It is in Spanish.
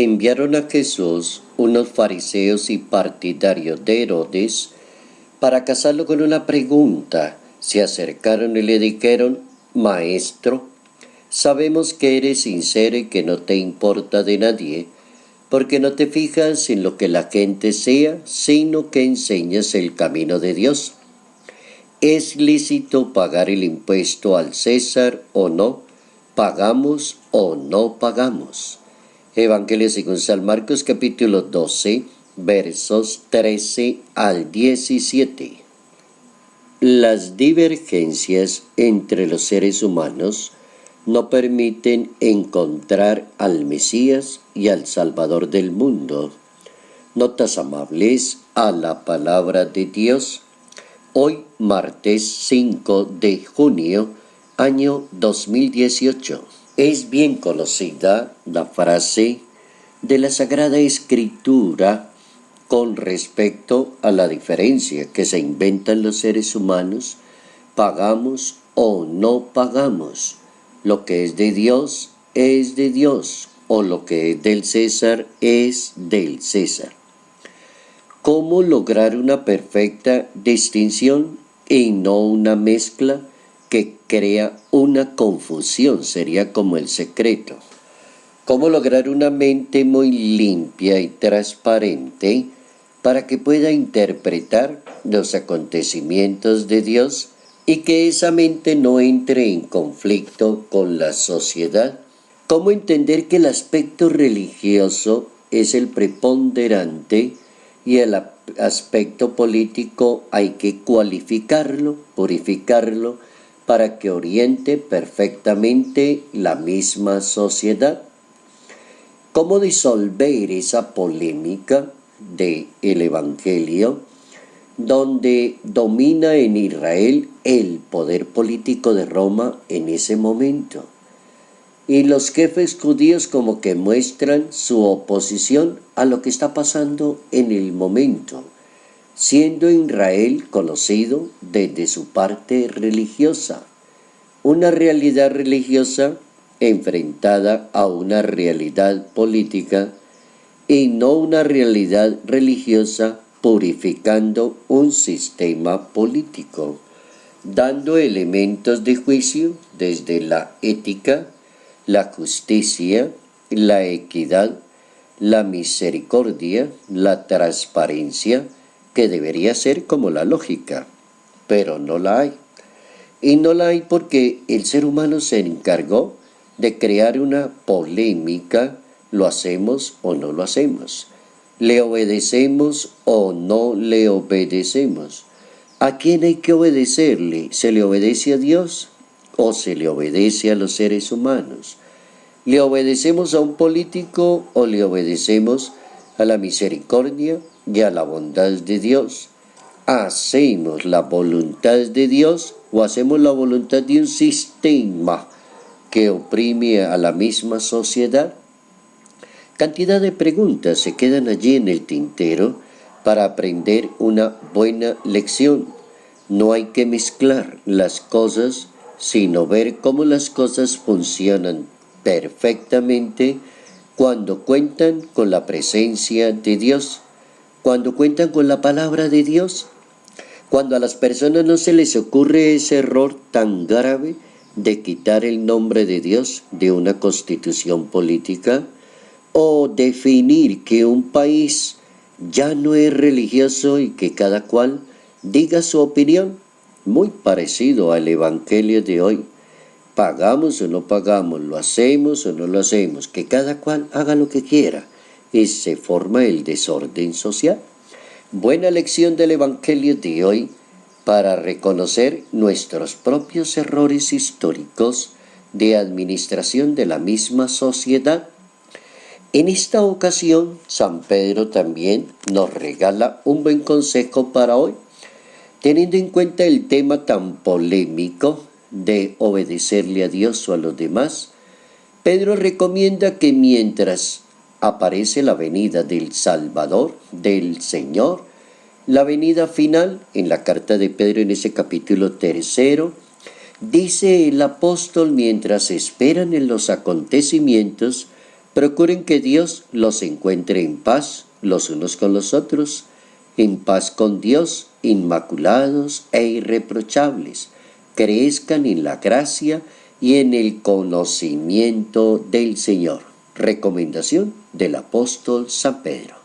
enviaron a Jesús unos fariseos y partidarios de Herodes para casarlo con una pregunta. Se acercaron y le dijeron: Maestro, sabemos que eres sincero y que no te importa de nadie, porque no te fijas en lo que la gente sea, sino que enseñas el camino de Dios. ¿Es lícito pagar el impuesto al César o no? ¿Pagamos o no pagamos? Evangelio según San Marcos capítulo 12, versos 13 al 17. Las divergencias entre los seres humanos no permiten encontrar al Mesías y al Salvador del mundo. Notas amables a la palabra de Dios. Hoy, martes 5 de junio, año 2018. Es bien conocida la frase de la Sagrada Escritura con respecto a la diferencia que se inventan los seres humanos: pagamos o no pagamos. Lo que es de Dios, o lo que es del César es del César. ¿Cómo lograr una perfecta distinción y no una mezcla que crea una confusión? Sería como el secreto. ¿Cómo lograr una mente muy limpia y transparente para que pueda interpretar los acontecimientos de Dios y que esa mente no entre en conflicto con la sociedad? ¿Cómo entender que el aspecto religioso es el preponderante y el aspecto político hay que cualificarlo, purificarlo, para que oriente perfectamente la misma sociedad? ¿Cómo disolver esa polémica del Evangelio donde domina en Israel el poder político de Roma en ese momento? Y los jefes judíos como que muestran su oposición a lo que está pasando en el momento, siendo Israel conocido desde su parte religiosa, una realidad religiosa enfrentada a una realidad política y no una realidad religiosa purificando un sistema político, dando elementos de juicio desde la ética, la justicia, la equidad, la misericordia, la transparencia, que debería ser como la lógica, pero no la hay. Y no la hay porque el ser humano se encargó de crear una polémica: ¿lo hacemos o no lo hacemos? ¿Le obedecemos o no le obedecemos? ¿A quién hay que obedecerle? ¿Se le obedece a Dios o se le obedece a los seres humanos? ¿Le obedecemos a un político o le obedecemos a la misericordia y a la bondad de Dios? ¿Hacemos la voluntad de Dios o hacemos la voluntad de un sistema que oprime a la misma sociedad? Cantidad de preguntas se quedan allí en el tintero para aprender una buena lección. No hay que mezclar las cosas, sino ver cómo las cosas funcionan perfectamente cuando cuentan con la presencia de Dios, cuando cuentan con la palabra de Dios, cuando a las personas no se les ocurre ese error tan grave de quitar el nombre de Dios de una constitución política, o definir que un país ya no es religioso y que cada cual diga su opinión, muy parecido al Evangelio de hoy. ¿Pagamos o no pagamos? ¿Lo hacemos o no lo hacemos? Que cada cual haga lo que quiera. Y se forma el desorden social. Buena lección del Evangelio de hoy para reconocer nuestros propios errores históricos de administración de la misma sociedad. En esta ocasión, San Pedro también nos regala un buen consejo para hoy, teniendo en cuenta el tema tan polémico de obedecerle a Dios o a los demás. Pedro recomienda que mientras aparece la venida del Salvador, del Señor, la venida final, en la carta de Pedro en ese capítulo 3, dice el apóstol: mientras esperan en los acontecimientos, Procuren que Dios los encuentre en paz los unos con los otros, en paz con Dios, inmaculados e irreprochables. Crezcan en la gracia y en el conocimiento del Señor. Recomendación del apóstol San Pedro.